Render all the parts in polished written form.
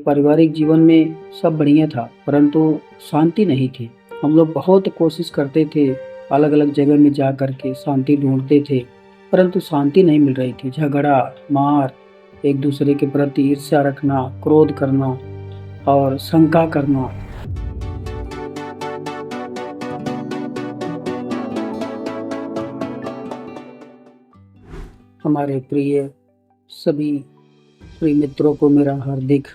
पारिवारिक जीवन में सब बढ़िया था, परंतु शांति नहीं थी। हम लोग बहुत कोशिश करते थे, अलग-अलग जगह में जा कर के शांति ढूँढते थे, परंतु शांति नहीं मिल रही थी। झगड़ा, मार, एक-दूसरे के प्रति ईर्ष्या रखना, क्रोध करना और शंका करना। हमारे प्रिय सभी प्रिय मित्रों को मेरा हार्दिक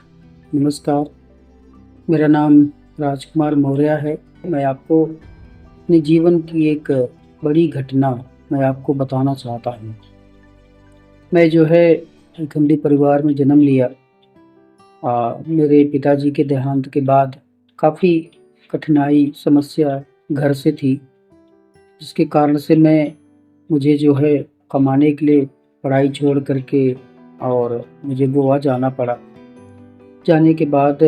नमस्कार। मेरा नाम राजकुमार मौर्य है। मैं आपको अपने जीवन की एक बड़ी घटना मैं आपको बताना चाहता हूँ। मैं जो है एक हिंदू परिवार में जन्म लिया। मेरे पिताजी के देहांत के बाद काफ़ी कठिनाई, समस्या घर से थी, जिसके कारण से मुझे जो है कमाने के लिए पढ़ाई छोड़ कर के और मुझे गोवा जाना पड़ा। जाने के बाद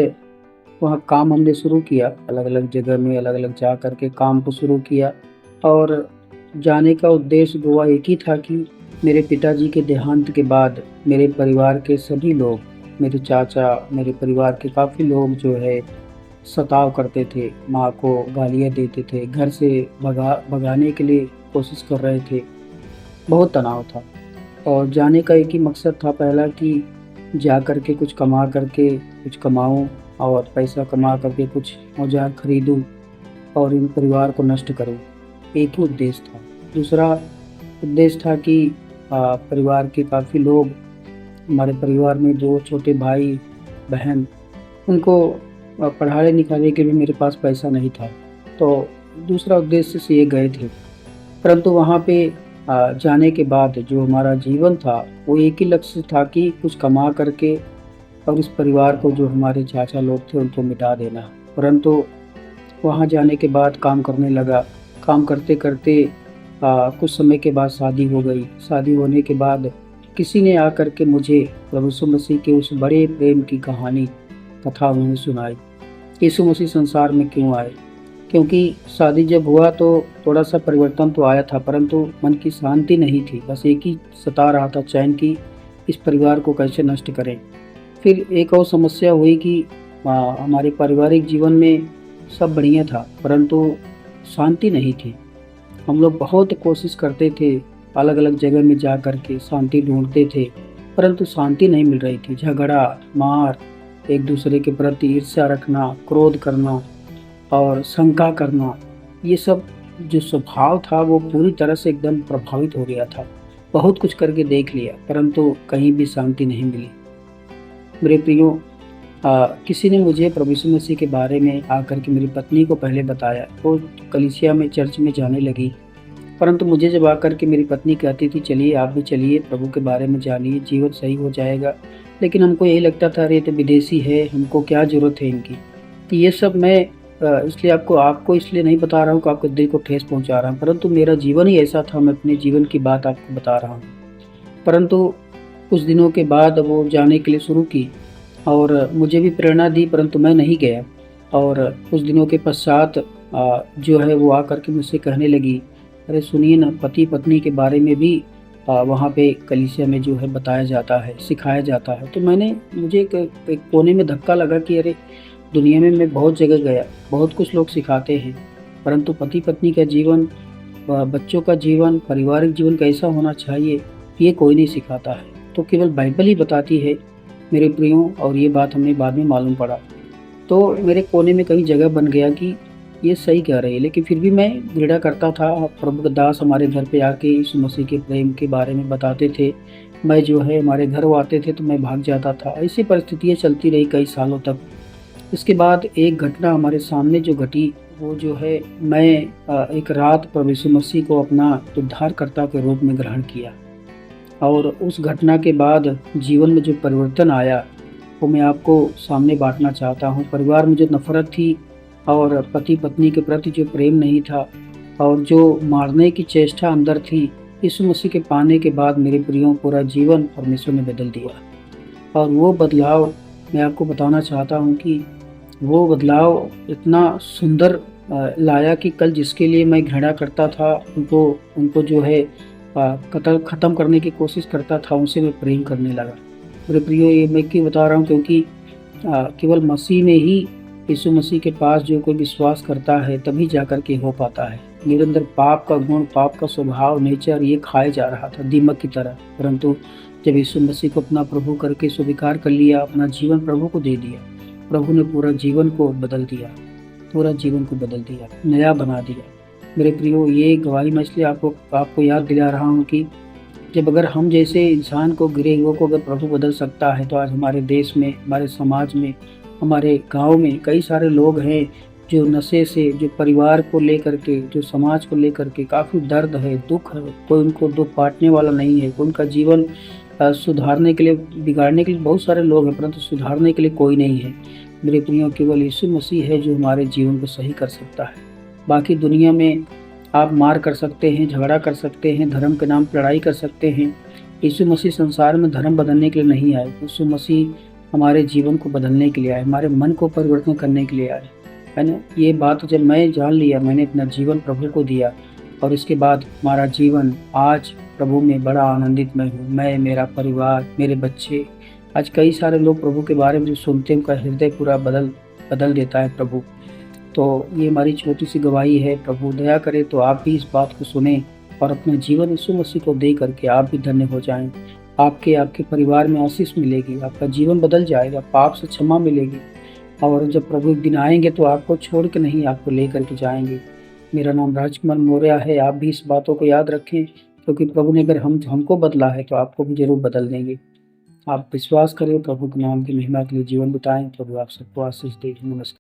वहाँ काम हमने शुरू किया, अलग-अलग जगह में अलग-अलग जा कर के काम को शुरू किया और जाने का उद्देश्य गोवा एक ही था कि मेरे पिताजी के देहांत के बाद मेरे परिवार के सभी लोग, मेरे चाचा, मेरे परिवार के काफ़ी लोग जो है सताव करते थे, माँ को गालियाँ देते थे, घर से भगाने के लिए कोशिश कर रहे थे। बहुत तनाव था और जाने का एक ही मकसद था पहला कि जा कर के कुछ कमा करके कुछ कमाऊँ और पैसा कमा करके कुछ औजार खरीदूँ और इन परिवार को नष्ट करूँ। एक ही उद्देश्य था। दूसरा उद्देश्य था कि परिवार के काफ़ी लोग, हमारे परिवार में 2 छोटे भाई-बहन, उनको पढ़ाने-लिखाने के लिए मेरे पास पैसा नहीं था। तो दूसरा उद्देश्य से ये गए थे। परंतु वहाँ पे जाने के बाद जो हमारा जीवन था, वो एक ही लक्ष्य था कि कुछ कमा करके और इस परिवार को, जो हमारे चाचा लोग थे, उनको मिटा देना। परंतु वहाँ जाने के बाद काम करने लगा। काम करते-करते कुछ समय के बाद शादी हो गई। शादी होने के बाद किसी ने आकर के मुझे प्रभु यीशु मसीह के उस बड़े प्रेम की कहानी, कथा उन्होंने सुनाई। यीशु मसीह संसार में क्यों आए? क्योंकि शादी जब हुआ तो थोड़ा-सा परिवर्तन तो आया था, परंतु मन की शांति नहीं थी। बस एक ही सता रहा था चैन कि इस परिवार को कैसे नष्ट करें। फिर एक और समस्या हुई कि हमारे पारिवारिक जीवन में सब बढ़िया था, परंतु शांति नहीं थी। हम लोग बहुत कोशिश करते थे, अलग-अलग जगह में जा कर के शांति ढूँढते थे, परंतु शांति नहीं मिल रही थी। झगड़ा, मार, एक-दूसरे के प्रति ईर्ष्या रखना, क्रोध करना और शंका करना, ये सब जो स्वभाव था वो पूरी तरह से एकदम प्रभावित हो गया था। बहुत कुछ करके देख लिया, परंतु कहीं भी शांति नहीं मिली। मेरे प्रियो, किसी ने मुझे प्रभु यीशु मसीह के बारे में आकर के मेरी पत्नी को पहले बताया। वो कलीसिया में, चर्च में जाने लगी, परंतु मुझे जब आकर के मेरी पत्नी कहती थी, चलिए आप भी चलिए, प्रभु के बारे में जानिए, जीवन सही हो जाएगा। लेकिन हमको यही लगता था, अरे ये तो विदेशी है, हमको क्या ज़रूरत है इनकी। तो ये सब मैं इसलिए आपको इसलिए नहीं बता रहा हूँ कि आपके दिल को ठेस पहुँचा रहा हूँ, परंतु मेरा जीवन ही ऐसा था, मैं अपने जीवन की बात आपको बता रहा हूँ। परंतु कुछ दिनों के बाद वो जाने के लिए शुरू की और मुझे भी प्रेरणा दी, परंतु मैं नहीं गया। और कुछ दिनों के पश्चात जो है वो आकर के मुझसे कहने लगी, अरे सुनिए ना, पति-पत्नी के बारे में भी वहाँ पे कलीसिया में जो है बताया जाता है, सिखाया जाता है। तो मुझे एक कोने में धक्का लगा कि अरे, दुनिया में मैं बहुत जगह गया, बहुत कुछ लोग सिखाते हैं, परंतु पति-पत्नी का जीवन, बच्चों का जीवन, पारिवारिक जीवन कैसा होना चाहिए, ये कोई नहीं सिखाता है। तो केवल बाइबल ही बताती है मेरे प्रियो, और ये बात हमें बाद में मालूम पड़ा। तो मेरे कोने में कहीं जगह बन गया कि ये सही कह रही है, लेकिन फिर भी मैं घृणा करता था। प्रभु के दास हमारे घर पे आके यीशु मसीह के प्रेम के बारे में बताते थे। मैं जो है, हमारे घर वो आते थे तो मैं भाग जाता था। ऐसी परिस्थितियाँ चलती रही कई सालों तक। इसके बाद एक घटना हमारे सामने जो घटी, वो जो है, मैं एक रात प्रभु यीशु मसीह को अपना उद्धारकर्ता के रूप में ग्रहण किया और उस घटना के बाद जीवन में जो परिवर्तन आया, वो मैं आपको सामने बाँटना चाहता हूँ। परिवार में जो नफ़रत थी और पति-पत्नी के प्रति जो प्रेम नहीं था और जो मारने की चेष्टा अंदर थी, यीशु मसीह के पाने के बाद मेरे प्रियो, पूरा जीवन परमेश्वर ने बदल दिया। और वो बदलाव मैं आपको बताना चाहता हूँ कि वो बदलाव इतना सुंदर लाया कि कल जिसके लिए मैं घृणा करता था, उनको जो है ख़त्म करने की कोशिश करता था, उनसे मैं प्रेम करने लगा। मेरे प्रियो, ये मैं क्यों बता रहा हूँ, क्योंकि केवल मसीह में ही, यीशु मसीह के पास जो कोई विश्वास करता है तभी जाकर के हो पाता है। मेरे अंदर पाप का गुण, पाप का स्वभाव, नेचर ये खाए जा रहा था दीमक की तरह, परंतु जब यीशु मसीह को अपना प्रभु करके स्वीकार कर लिया, अपना जीवन प्रभु को दे दिया, प्रभु ने पूरा जीवन को बदल दिया, पूरा जीवन को बदल दिया, नया बना दिया। मेरे प्रियो, ये गवाही मैं इसलिए आपको याद दिला रहा हूँ कि जब अगर हम जैसे इंसान को, गिरे हुए को अगर प्रभु बदल सकता है, तो आज हमारे देश में, हमारे समाज में, हमारे गांव में कई सारे लोग हैं जो नशे से, जो परिवार को लेकर के, जो समाज को लेकर के काफ़ी दर्द है, दुख है, कोई उनको दुख बांटने वाला नहीं है, उनका जीवन सुधारने के लिए, बिगाड़ने के लिए बहुत सारे लोग हैं, परंतु सुधारने के लिए कोई नहीं है। मेरे प्रियो, केवल यीशु मसीह है जो हमारे जीवन को सही कर सकता है। बाकी दुनिया में आप मार कर सकते हैं, झगड़ा कर सकते हैं, धर्म के नाम पर लड़ाई कर सकते हैं। यीशु मसीह संसार में धर्म बदलने के लिए नहीं आए। यीशु मसीह हमारे जीवन को बदलने के लिए आए, हमारे मन को परिवर्तन करने के लिए आए, है ना। ये बात जब मैं जान लिया, मैंने अपना जीवन प्रभु को दिया, और इसके बाद हमारा जीवन आज प्रभु में बड़ा आनंदित मैं हूँ। मैं, मेरा परिवार, मेरे बच्चे, आज कई सारे लोग प्रभु के बारे में जो सुनते हैं, उनका हृदय पूरा बदल देता है प्रभु। तो ये हमारी छोटी सी गवाही है। प्रभु दया करे तो आप भी इस बात को सुने और अपना जीवन यीशु मसीह को दे करके आप भी धन्य हो जाएं। आपके परिवार में आशीष मिलेगी, आपका जीवन बदल जाएगा, पाप से क्षमा मिलेगी, और जब प्रभु एक दिन आएंगे तो आपको छोड़ के नहीं, आपको ले करके जाएंगे। मेरा नाम राजकुमार मौर्य है। आप भी इस बातों को याद रखें, क्योंकि प्रभु ने अगर हमको बदला है तो आपको भी जरूर बदल देंगे। आप विश्वास करें, प्रभु के नाम की महिमा के लिए जीवन बिताएं। प्रभु आप सबको आशीष दे। नमस्कार।